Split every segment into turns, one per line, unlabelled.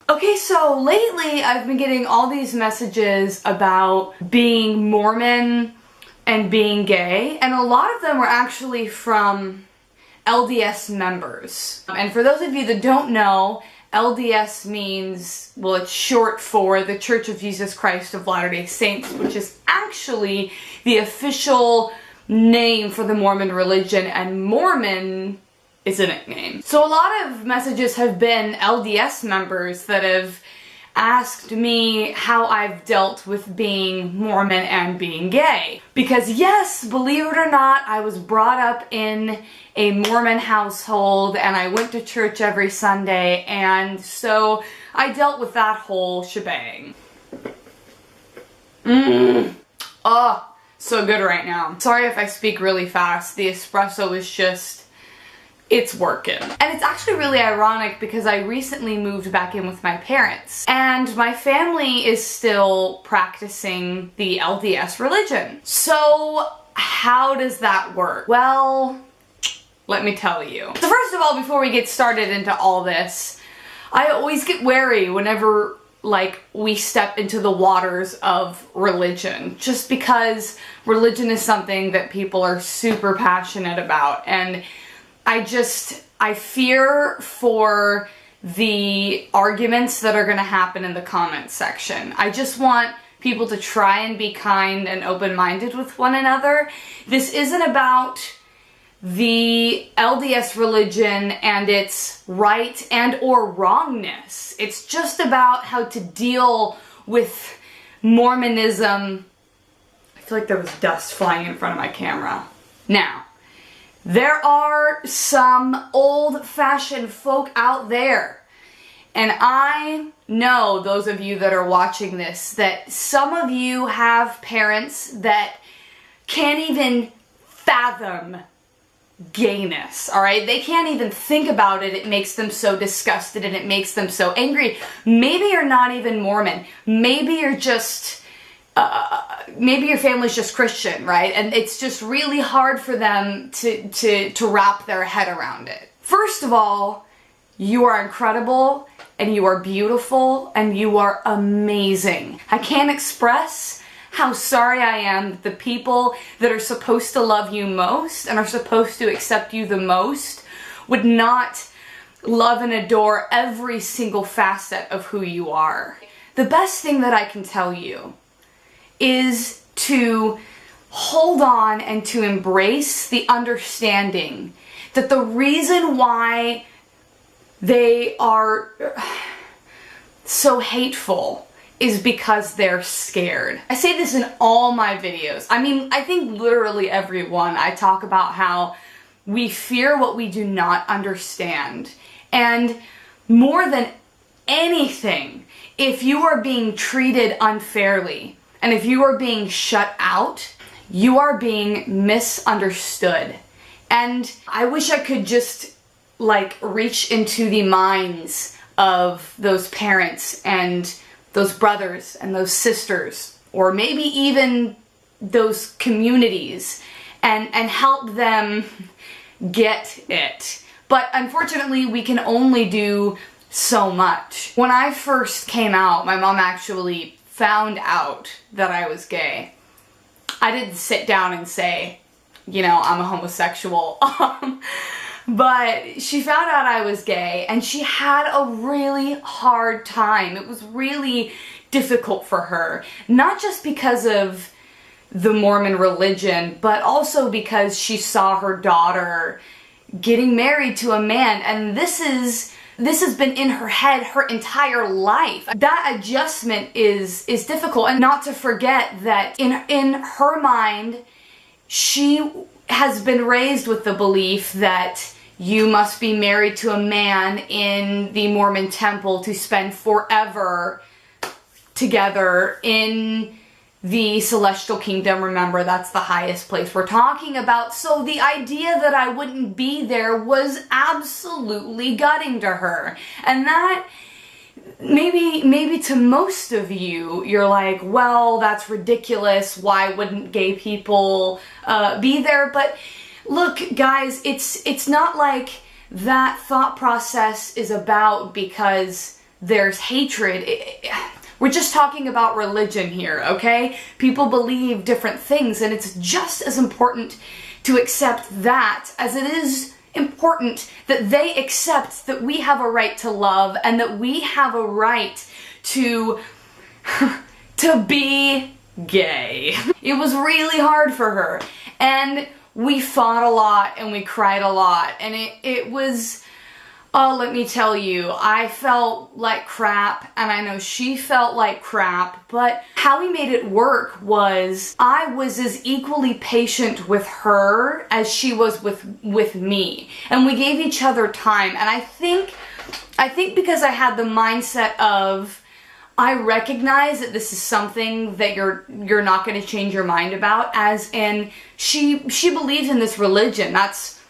Okay, so lately I've been getting all these messages about being Mormon and being gay, and a lot of them were actually from LDS members. And for those of you that don't know, LDS means, well, it's short for the Church of Jesus Christ of Latter-day Saints, which is actually the official name for the Mormon religion, and Mormon is a nickname. So a lot of messages have been LDS members that have asked me how I've dealt with being Mormon and being gay. Because yes, believe it or not, I was brought up in a Mormon household and I went to church every Sunday, and so I dealt with that whole shebang. Oh, so good right now. Sorry if I speak really fast. The espresso is just, it's working. And it's actually really ironic because I recently moved back in with my parents, and my family is still practicing the LDS religion. So how does that work? Well, let me tell you. So first of all, before we get started into all this, I always get wary whenever we step into the waters of religion, just because religion is something that people are super passionate about, and I fear for the arguments that are going to happen in the comments section. I just want people to try and be kind and open-minded with one another. This isn't about the LDS religion and its right and or wrongness. It's just about how to deal with Mormonism. I feel like there was dust flying in front of my camera. Now, there are some old-fashioned folk out there, and I know, those of you that are watching this, that some of you have parents that can't even fathom gayness, alright? They can't even think about it. It makes them so disgusted and it makes them so angry. Maybe you're not even Mormon. Maybe you're just maybe your family's just Christian, right? And it's just really hard for them to wrap their head around it. First of all, you are incredible, and you are beautiful, and you are amazing. I can't express how sorry I am that the people that are supposed to love you most and are supposed to accept you the most would not love and adore every single facet of who you are. The best thing that I can tell you is to hold on and to embrace the understanding that the reason why they are so hateful is because they're scared. I say this in all my videos. I mean, I think literally every one. I talk about how we fear what we do not understand. And more than anything, if you are being treated unfairly, and if you are being shut out, you are being misunderstood. And I wish I could just reach into the minds of those parents and those brothers and those sisters, or maybe even those communities, and help them get it. But unfortunately, we can only do so much. When I first came out, my mom actually found out that I was gay. I didn't sit down and say, you know, I'm a homosexual. But she found out I was gay, and she had a really hard time. It was really difficult for her. Not just because of the Mormon religion, but also because she saw her daughter getting married to a man, and this has been in her head her entire life. That adjustment is difficult, and not to forget that in her mind, she has been raised with the belief that you must be married to a man in the Mormon temple to spend forever together in the celestial kingdom. Remember, that's the highest place we're talking about. So the idea that I wouldn't be there was absolutely gutting to her. And that, maybe to most of you, you're like, well, that's ridiculous. Why wouldn't gay people be there? But look, guys, it's not like that thought process is about because there's hatred. We're just talking about religion here, okay? People believe different things, and it's just as important to accept that as it is important that they accept that we have a right to love and that we have a right to be gay. It was really hard for her, and we fought a lot and we cried a lot, and it was, oh, let me tell you, I felt like crap, and I know she felt like crap, but how we made it work was I was as equally patient with her as she was with me, and we gave each other time. And I think because I had the mindset of, I recognize that this is something that you're not going to change your mind about, as in she believes in this religion. That's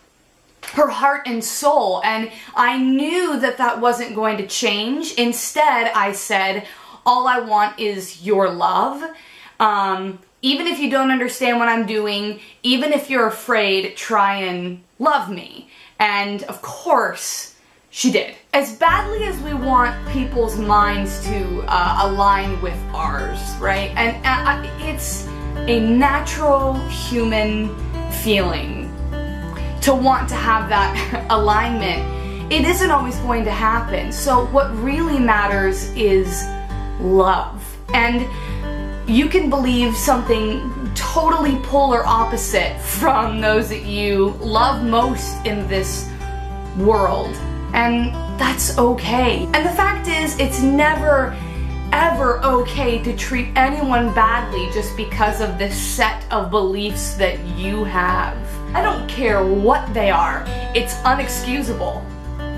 her heart and soul, and I knew that that wasn't going to change. Instead, I said, all I want is your love. Even if you don't understand what I'm doing, even if you're afraid, try and love me. And of course, she did. As badly as we want people's minds to align with ours, right? And it's a natural human feeling to want to have that alignment. It isn't always going to happen. So what really matters is love. And you can believe something totally polar opposite from those that you love most in this world. And that's okay. And the fact is, it's never ever okay to treat anyone badly just because of this set of beliefs that you have. I don't care what they are. It's unexcusable.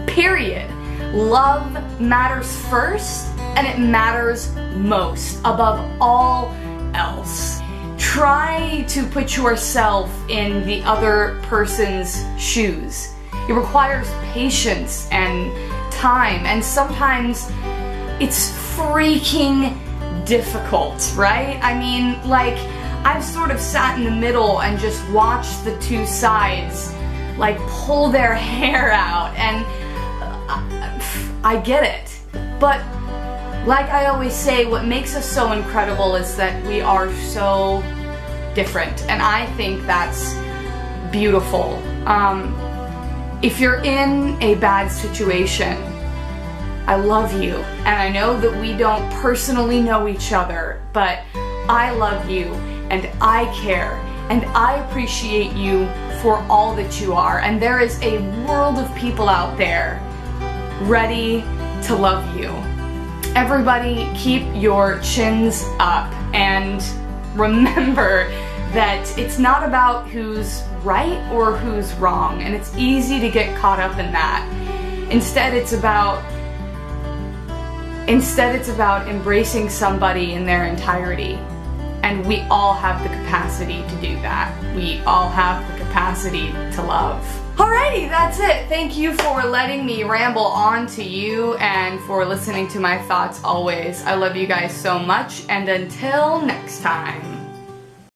Period. Love matters first, and it matters most above all else. Try to put yourself in the other person's shoes. It requires patience and time, and sometimes it's freaking difficult, right? I mean, like, I've sort of sat in the middle and just watched the two sides, like, pull their hair out, and I get it. But like I always say, what makes us so incredible is that we are so different, and I think that's beautiful. If you're in a bad situation, I love you, and I know that we don't personally know each other, but I love you, and I care, and I appreciate you for all that you are, and there is a world of people out there ready to love you. Everybody, keep your chins up, and remember that it's not about who's right or who's wrong, and it's easy to get caught up in that. Instead, it's about embracing somebody in their entirety. And we all have the capacity to do that. We all have the capacity to love. Alrighty, that's it. Thank you for letting me ramble on to you and for listening to my thoughts always. I love you guys so much, and until next time.